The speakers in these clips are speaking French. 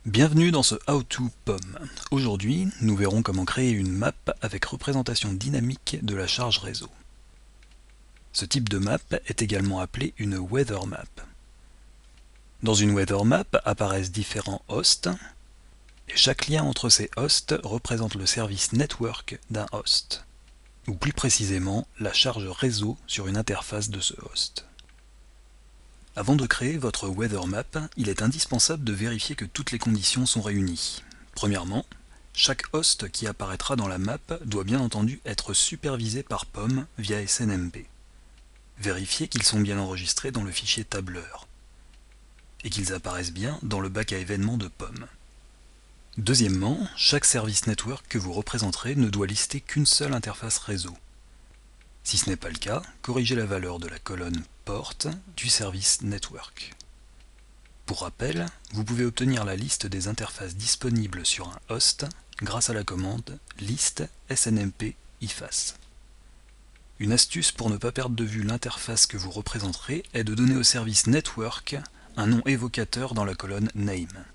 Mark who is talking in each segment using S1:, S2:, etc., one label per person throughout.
S1: Bienvenue dans ce How to POM. Aujourd'hui, nous verrons comment créer une map avec représentation dynamique de la charge réseau. Ce type de map est également appelé une weather map. Dans une weather map apparaissent différents hosts, et chaque lien entre ces hosts représente le service network d'un host, ou plus précisément la charge réseau sur une interface de ce host. Avant de créer votre weather map, il est indispensable de vérifier que toutes les conditions sont réunies. Premièrement, chaque host qui apparaîtra dans la map doit bien entendu être supervisé par POM via SNMP. Vérifiez qu'ils sont bien enregistrés dans le fichier tableur et qu'ils apparaissent bien dans le bac à événements de POM. Deuxièmement, chaque service network que vous représenterez ne doit lister qu'une seule interface réseau. Si ce n'est pas le cas, corrigez la valeur de la colonne port du service network. Pour rappel, vous pouvez obtenir la liste des interfaces disponibles sur un host grâce à la commande list snmp iface. Une astuce pour ne pas perdre de vue l'interface que vous représenterez est de donner au service network un nom évocateur dans la colonne name.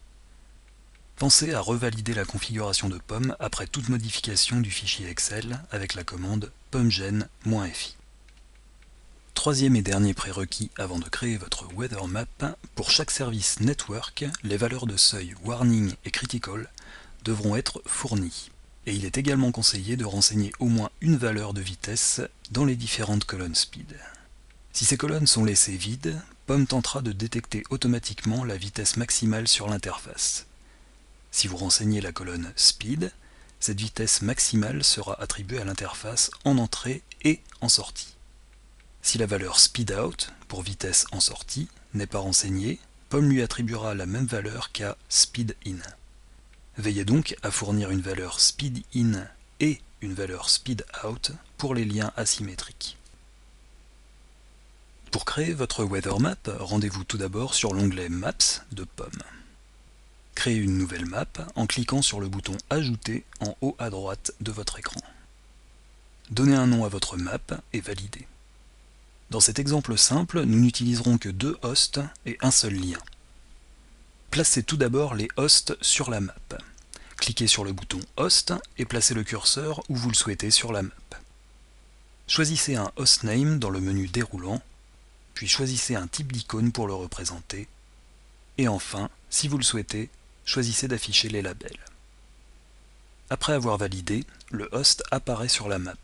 S1: Pensez à revalider la configuration de POM après toute modification du fichier Excel avec la commande pomgen-fi. Troisième et dernier prérequis avant de créer votre weather map, pour chaque service network, les valeurs de seuil warning et critical devront être fournies. Et il est également conseillé de renseigner au moins une valeur de vitesse dans les différentes colonnes speed. Si ces colonnes sont laissées vides, POM tentera de détecter automatiquement la vitesse maximale sur l'interface. Si vous renseignez la colonne speed, cette vitesse maximale sera attribuée à l'interface en entrée et en sortie. Si la valeur speedout, pour vitesse en sortie, n'est pas renseignée, POM lui attribuera la même valeur qu'à speedin. Veillez donc à fournir une valeur speedin et une valeur speedout pour les liens asymétriques. Pour créer votre weather map, rendez-vous tout d'abord sur l'onglet Maps de POM. Créez une nouvelle map en cliquant sur le bouton Ajouter en haut à droite de votre écran. Donnez un nom à votre map et validez. Dans cet exemple simple, nous n'utiliserons que deux hosts et un seul lien. Placez tout d'abord les hosts sur la map. Cliquez sur le bouton Host et placez le curseur où vous le souhaitez sur la map. Choisissez un hostname dans le menu déroulant, puis choisissez un type d'icône pour le représenter. Et enfin, si vous le souhaitez, choisissez d'afficher les labels. Après avoir validé, le host apparaît sur la map.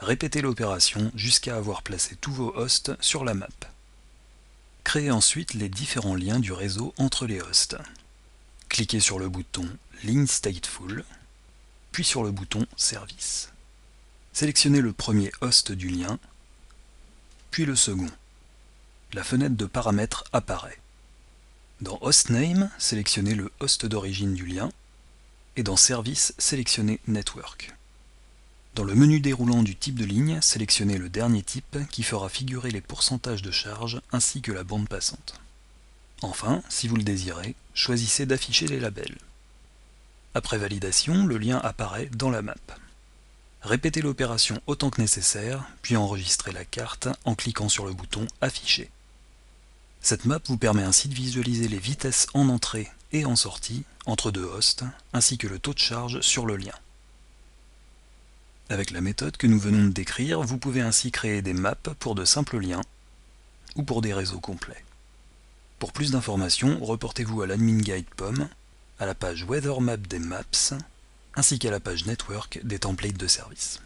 S1: Répétez l'opération jusqu'à avoir placé tous vos hosts sur la map. Créez ensuite les différents liens du réseau entre les hosts. Cliquez sur le bouton Ligne Stateful, puis sur le bouton Service. Sélectionnez le premier host du lien, puis le second. La fenêtre de paramètres apparaît. Dans Hostname, sélectionnez le host d'origine du lien, et dans Service, sélectionnez Network. Dans le menu déroulant du type de ligne, sélectionnez le dernier type qui fera figurer les pourcentages de charge ainsi que la bande passante. Enfin, si vous le désirez, choisissez d'afficher les labels. Après validation, le lien apparaît dans la map. Répétez l'opération autant que nécessaire, puis enregistrez la carte en cliquant sur le bouton Afficher. Cette map vous permet ainsi de visualiser les vitesses en entrée et en sortie entre deux hosts, ainsi que le taux de charge sur le lien. Avec la méthode que nous venons de décrire, vous pouvez ainsi créer des maps pour de simples liens ou pour des réseaux complets. Pour plus d'informations, reportez-vous à l'admin guide POM, à la page Weather Map des Maps, ainsi qu'à la page Network des templates de service.